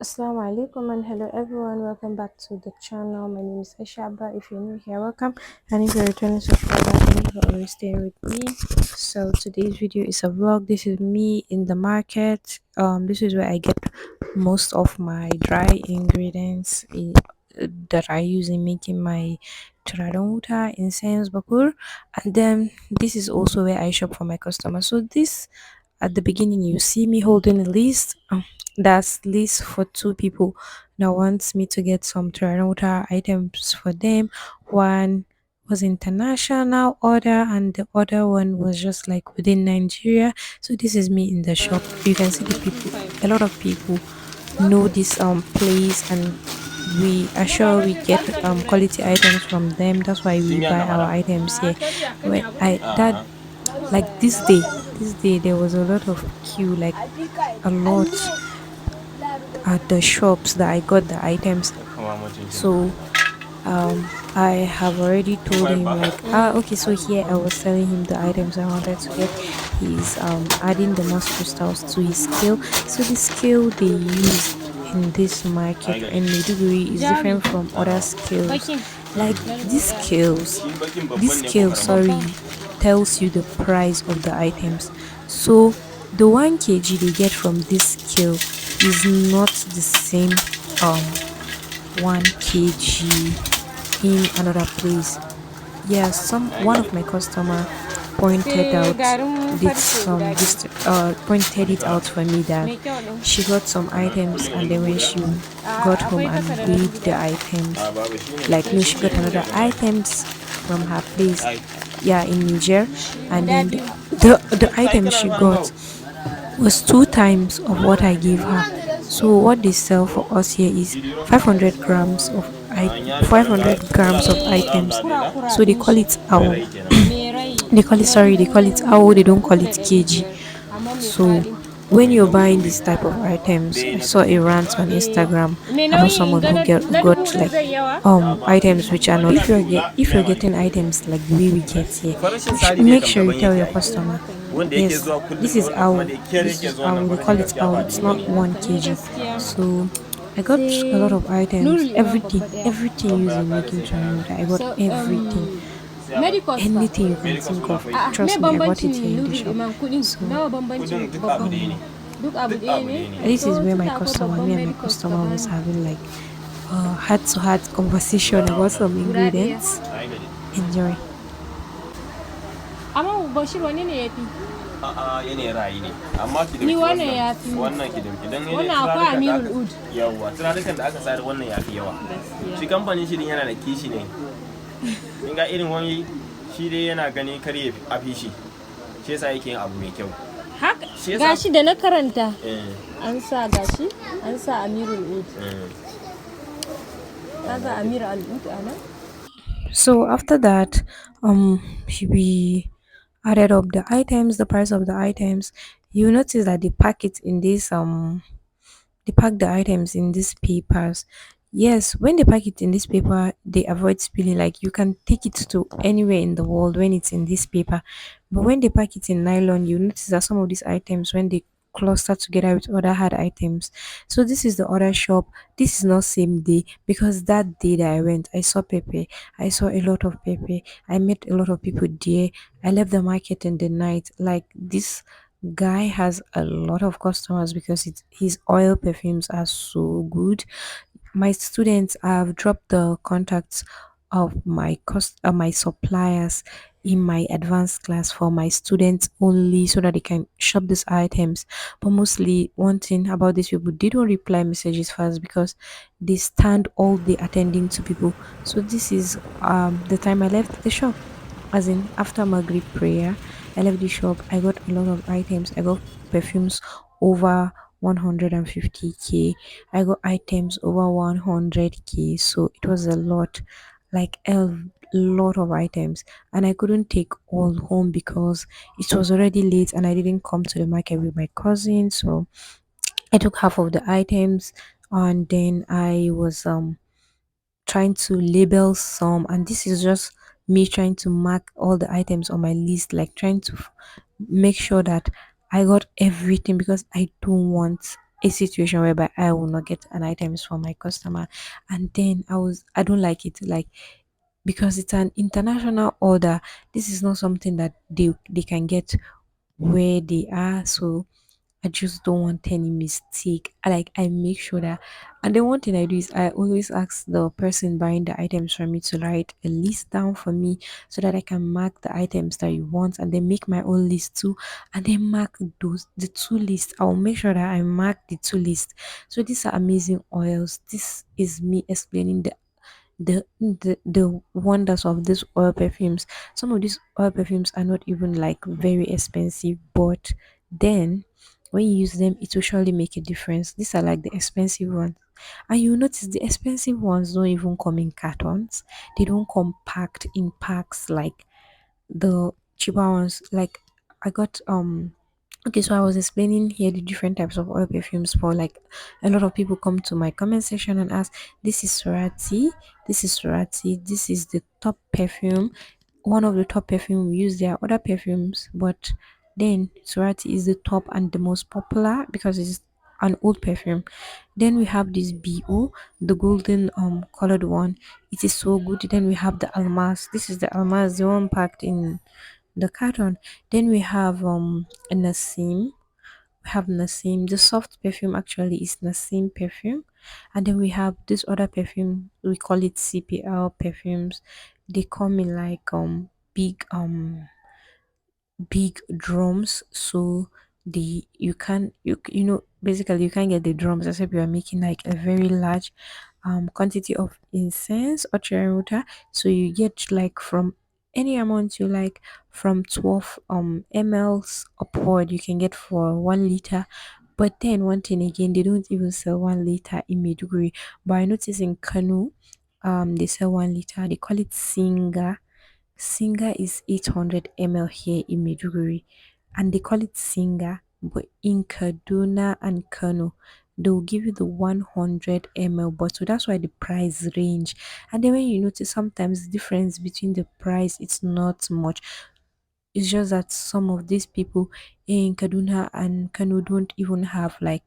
Assalamu alaikum and hello everyone, welcome back to the channel. My name is Aisha Abba. If you're new here, welcome, and if you're a returning subscriber, thank you for always staying with me. So today's video is a vlog. This is me in the market. This is where I get most of my dry ingredients that I use in making my Turarenwuta incense bakur, and then this is also where I shop for my customers. So this at the beginning you see me holding a list. That's list for two people that wants me to get some Toronto items for them. One was international order and the other one was just like within Nigeria. So this is me in the shop. You can see the people. A lot of people know this place, and we are sure we get quality items from them. That's why we buy our items here. When I that like this day there was a lot of queue, like a lot at the shops that I got the items. So I have already told him, like, okay, so here I was telling him the items I wanted to get. He's adding the moss crystals to his scale. So the scale they use in this market in Maiduguri is different from other scales. Like this scale, sorry, tells you the price of the items. So the 1 kg they get from this scale is not the same 1 kg in another place. Yeah, some one of my customer pointed out pointed it out for me that she got some items, and then when she got home and weighed the items, like no, she got another items from her place, yeah, in Niger, and then the item she got was two times of what I gave her. So what they sell for us here is 500 grams of 500 grams of items. So they call it ow. They call it ow. They don't call it kg. So when you're buying this type of items, I saw a rant on Instagram about someone who got like items which are not. If you're getting items like the way we get here, make sure you tell your customer. Yes, this is how they call it how. It's not 1 kg. So I got a lot of items, everything using making Toyota. I got everything, anything you can think of. Trust me, I got it here in the shop. This is where me and my customer was having like heart to heart conversation about some ingredients. Enjoy. Amma Bashir wanne ne ya fi? A'a yanayin ra'ayi ne. Amma ki Ni dauki wannan ya fi. wannan ki dauki dan Wannan akwai Amirul Ud. Yawwa, turarukan da aka sayar wannan yafi yawa. Shi kamfanin shi din yana da kishi ne. Kin ga irin wani shi dai yana gani kar ya afi shi. Shi yasa yake yin abu mai kyau. Haka gashi da na karanta. An sa gashi, an sa Amirul Ud. Kaga Amirul Ud ana? So after that, we added up the items, the price of the items. You notice that they pack it in this they pack the items in these papers. Yes, when they pack it in this paper, they avoid spilling. Like you can take it to anywhere in the world when it's in this paper. But when they pack it in nylon, you notice that some of these items, when they cluster together with other hard items. So this is the other shop. This is not same day, because that day that I went, I saw pepper. I saw a lot of pepper. I met a lot of people there. I left the market in the night. Like this guy has a lot of customers because his oil perfumes are so good. My students, have dropped the contacts of my suppliers in my advanced class for my students only, so that they can shop these items. But mostly one thing about these people, they don't reply messages fast because they stand all day attending to people. So this is the time I left the shop, as in after Maghrib prayer. I left the shop. I got a lot of items. I got perfumes over 150k. I got items over 100k. So it was a lot, like a lot of items, and I couldn't take all home because it was already late and I didn't come to the market with my cousin. So I took half of the items, and then I was trying to label some, and this is just me trying to mark all the items on my list, like trying to make sure that I got everything, because I don't want a situation whereby I will not get an items for my customer. And then I don't like it, like, because it's an international order. This is not something that they can get where they are. So I just don't want any mistake. I make sure that, and then one thing I do is I always ask the person buying the items from me to write a list down for me so that I can mark the items that you want and then make my own list too, and then mark those the two lists. I'll make sure that I mark the two lists. So these are amazing oils. This is me explaining the wonders of these oil perfumes. Some of these oil perfumes are not even like very expensive, but then when you use them, it will surely make a difference. These are like the expensive ones. And you notice the expensive ones don't even come in cartons. They don't come packed in packs like the cheaper ones. Like I got okay, so I was explaining here the different types of oil perfumes for like a lot of people come to my comment section and ask, this is Surati, this is the top perfume, one of the top perfume we use. There are other perfumes, but then Surati is the top and the most popular because it's an old perfume. Then we have this BO, the golden colored one. It is so good. Then we have the Almas. This is the Almas, the one packed in the carton. Then we have a Nassim. We have Nassim. The soft perfume actually is Nassim perfume. And then we have this other perfume. We call it CPL perfumes. They come in like big drums, so the you can you know basically you can get the drums except you are making like a very large quantity of incense or Turarenwuta. So you get like from any amount you like, from 12 mls upward you can get for 1 liter. But then one thing again, they don't even sell 1 liter in Maiduguri, but I notice in Kanu they sell 1 liter. They call it Singa. Singer is 800 ml here in Maiduguri, and they call it Singer. But in Kaduna and Kano, they'll give you the 100 ml bottle. That's why the price range. And then when you notice sometimes the difference between the price, it's not much. It's just that some of these people in Kaduna and Kano don't even have like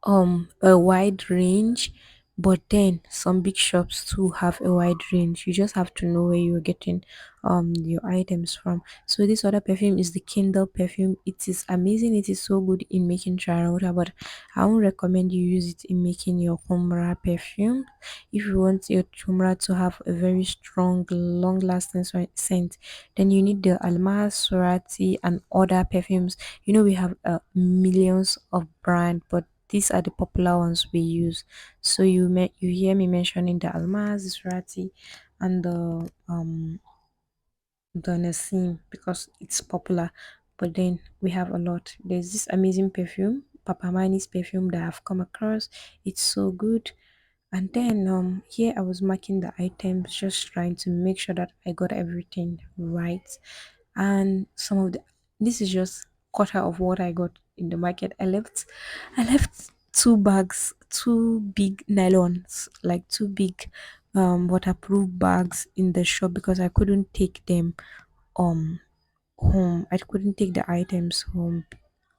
a wide range, but then some big shops too have a wide range. You just have to know where you're getting your items from. So this other perfume is the Kindle perfume. It is amazing. It is so good in making trial water, but I won't recommend you use it in making your humra perfume. If you want your humra to have a very strong long lasting scent, then you need the Almas, Surati and other perfumes. You know we have millions of brand, but these are the popular ones we use. So you hear me mentioning the Almaz, the Surati, and the Nassim because it's popular. But then we have a lot. There's this amazing perfume, Papamani's perfume that I've come across. It's so good. And then here I was marking the items, just trying to make sure that I got everything right. And some of the this is just quarter of what I got in the market. I left two bags, two big nylons, like two big waterproof bags in the shop because I couldn't take them um home. I couldn't take the items home.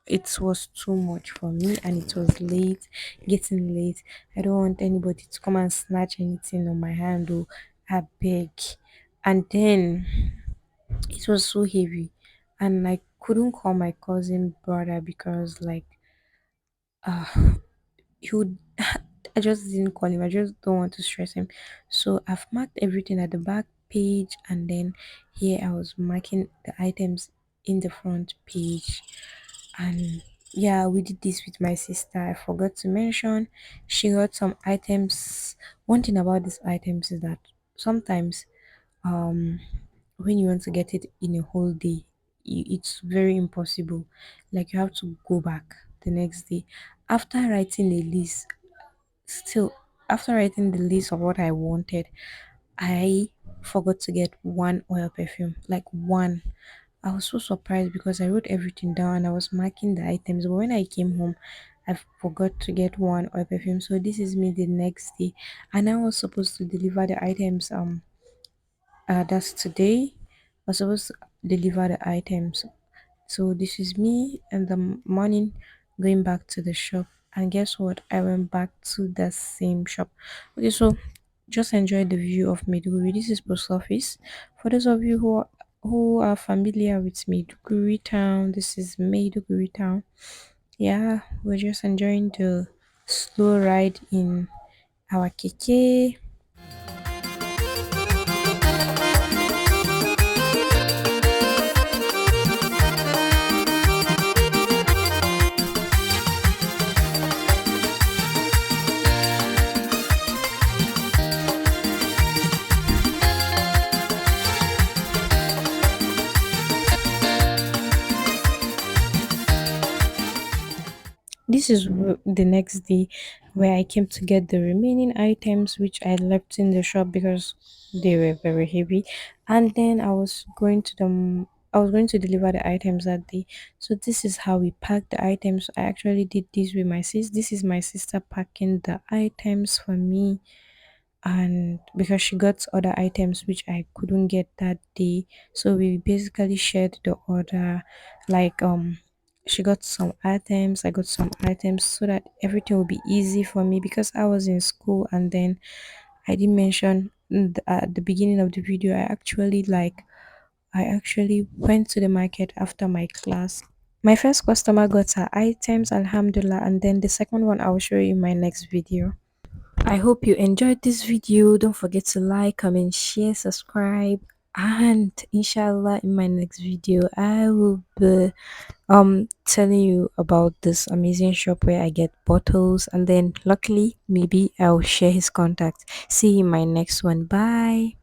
It was too much for me and it was late, getting late. I don't want anybody to come and snatch anything on my hand or I beg. And then it was so heavy and I couldn't call my cousin brother because like he would I just didn't call him. I just don't want to stress him. So I've marked everything at the back page and then here I was marking the items in the front page. And yeah, we did this with my sister. I forgot to mention she got some items. One thing about these items is that sometimes um when you want to get it in a whole day, it's very impossible. Like you have to go back the next day after writing a list. Still, after writing the list of what I wanted, I forgot to get one oil perfume, like one. I was so surprised because I wrote everything down and I was marking the items. But when I came home, I forgot to get one oil perfume. So this is me the next day, and I was supposed to deliver the items. That's today. I was supposed to deliver the items. So this is me in the morning going back to the shop. And guess what? I went back to the same shop. Okay, so just enjoy the view of Maiduguri. This is post office. For those of you who are familiar with Maiduguri town, this is Maiduguri town. Yeah, we're just enjoying the slow ride in our keke. This is the next day where I came to get the remaining items which I left in the shop because they were very heavy. And then I was going to deliver the items that day. So this is how we packed the items. I actually did this with my sis. This is my sister packing the items for me, and because she got other items which I couldn't get that day, so we basically shared the order. Like she got some items, I got some items, so that everything will be easy for me because I was in school. And then I didn't mention at the beginning of the video, I actually went to the market after my class. My first customer got her items, Alhamdulillah, and then the second one I will show you in my next video. I hope you enjoyed this video. Don't forget to like, comment, share, subscribe, and inshallah in my next video I will be telling you about this amazing shop where I get bottles, and then luckily maybe I'll share his contact. See you in my next one. Bye.